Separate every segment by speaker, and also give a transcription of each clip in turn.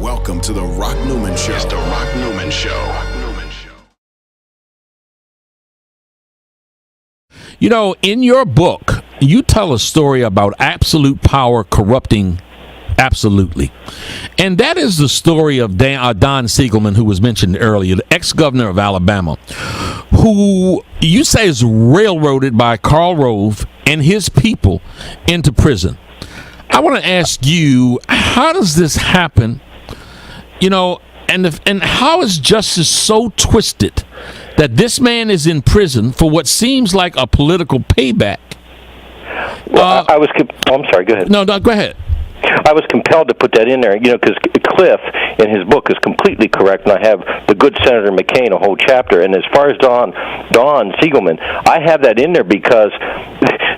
Speaker 1: Welcome to the Rock Newman Show. It's the Rock Newman Show.
Speaker 2: You know, in your book, you tell a story about absolute power corrupting absolutely. And that is the story of Don Siegelman, who was mentioned earlier, the ex-governor of Alabama, who you say is railroaded by Karl Rove and his people into prison. I want to ask you, how does this happen? You know, and how is justice so twisted that this man is in prison for what seems like a political payback?
Speaker 3: Well, I'm sorry, go ahead.
Speaker 2: No, go ahead.
Speaker 3: I was compelled to put that in there, you know, because Cliff, in his book, is completely correct, and I have the good Senator McCain, a whole chapter. And as far as Don Siegelman, I have that in there because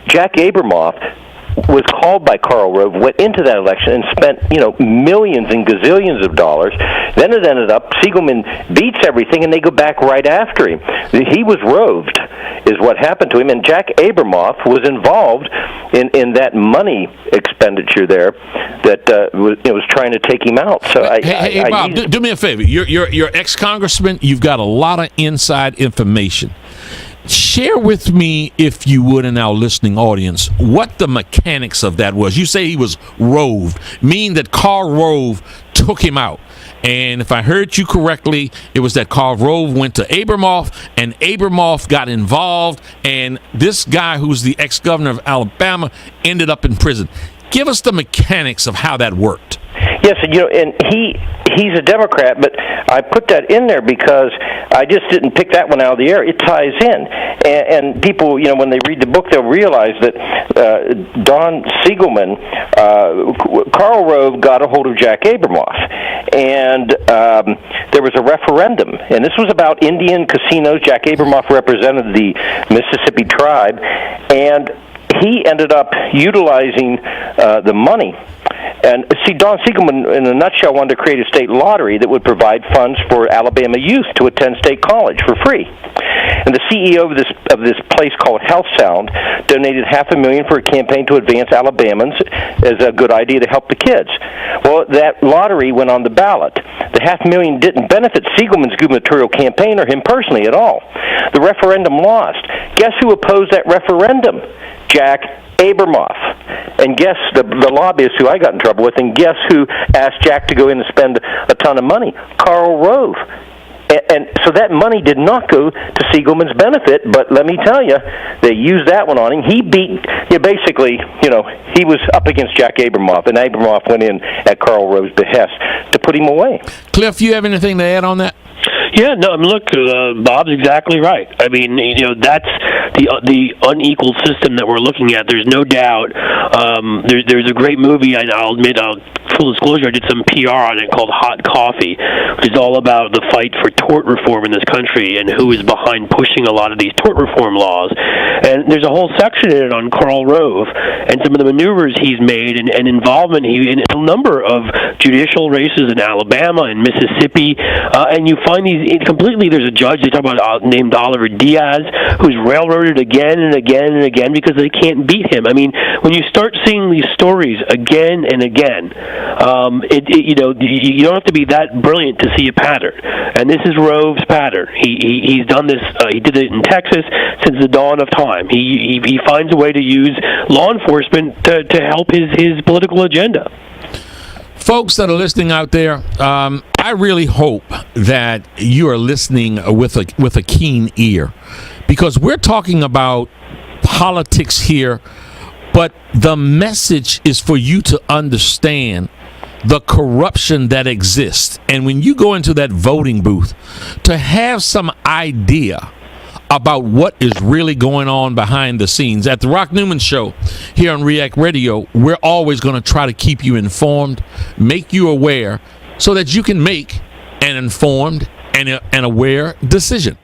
Speaker 3: Jack Abramoff was called by Karl Rove, went into that election and spent, millions and gazillions of dollars. Then it ended up Siegelman beats everything, and they go back right after him. He was roved, is what happened to him, and Jack Abramoff was involved in that money expenditure there that was trying to take him out. So
Speaker 2: hey, Bob, do me a favor. You're ex-congressman. You've got a lot of inside information. Share with me, if you would, in our listening audience, what the mechanics of that was. You say he was roved, meaning that Karl Rove took him out. And if I heard you correctly, it was that Karl Rove went to Abramoff, and Abramoff got involved, and this guy who's the ex-governor of Alabama ended up in prison. Give us the mechanics of how that worked.
Speaker 3: Yes, and he's a Democrat, but I put that in there because I just didn't pick that one out of the air. It ties in, and people, when they read the book, they'll realize that Don Siegelman, Karl Rove got a hold of Jack Abramoff, and there was a referendum, and this was about Indian casinos. Jack Abramoff represented the Mississippi tribe, and he ended up utilizing the money. And see, Don Siegelman, in a nutshell, wanted to create a state lottery that would provide funds for Alabama youth to attend state college for free. And the CEO of this place called Health Sound donated $500,000 for a campaign to advance Alabamans as a good idea to help the kids. Well, that lottery went on the ballot. The $500,000 didn't benefit Siegelman's gubernatorial campaign or him personally at all. The referendum lost. Guess who opposed that referendum? Jack Abramoff. And guess the lobbyist who I got in trouble with, and guess who asked Jack to go in and spend a ton of money? Karl Rove. And so that money did not go to Siegelman's benefit, but let me tell you, they used that one on him. He beat, basically, he was up against Jack Abramoff, and Abramoff went in at Karl Rove's behest to put him away.
Speaker 2: Cliff, you have anything to add on that?
Speaker 4: Yeah, no, look, Bob's exactly right. I mean, that's the unequal system that we're looking at. There's no doubt. There's a great movie, I'll admit, full disclosure, I did some PR on it called Hot Coffee, which is all about the fight for tort reform in this country and who is behind pushing a lot of these tort reform laws. And there's a whole section in it on Karl Rove and some of the maneuvers he's made and involvement in a number of judicial races in Alabama and Mississippi, and you find these completely. There's a judge they talk about named Oliver Diaz who's railroaded again and again and again because they can't beat him. I mean, when you start seeing these stories again and again, you don't have to be that brilliant to see a pattern. And this is Rove's pattern. He's done this. He did it in Texas since the dawn of time. He finds a way to use law enforcement to help his political agenda.
Speaker 2: Folks that are listening out there, I really hope that you are listening with a keen ear, because we're talking about politics here, but the message is for you to understand the corruption that exists. And when you go into that voting booth, to have some idea about what is really going on behind the scenes. At the Rock Newman Show here on React Radio, we're always going to try to keep you informed, make you aware, so that you can make an informed and aware decision.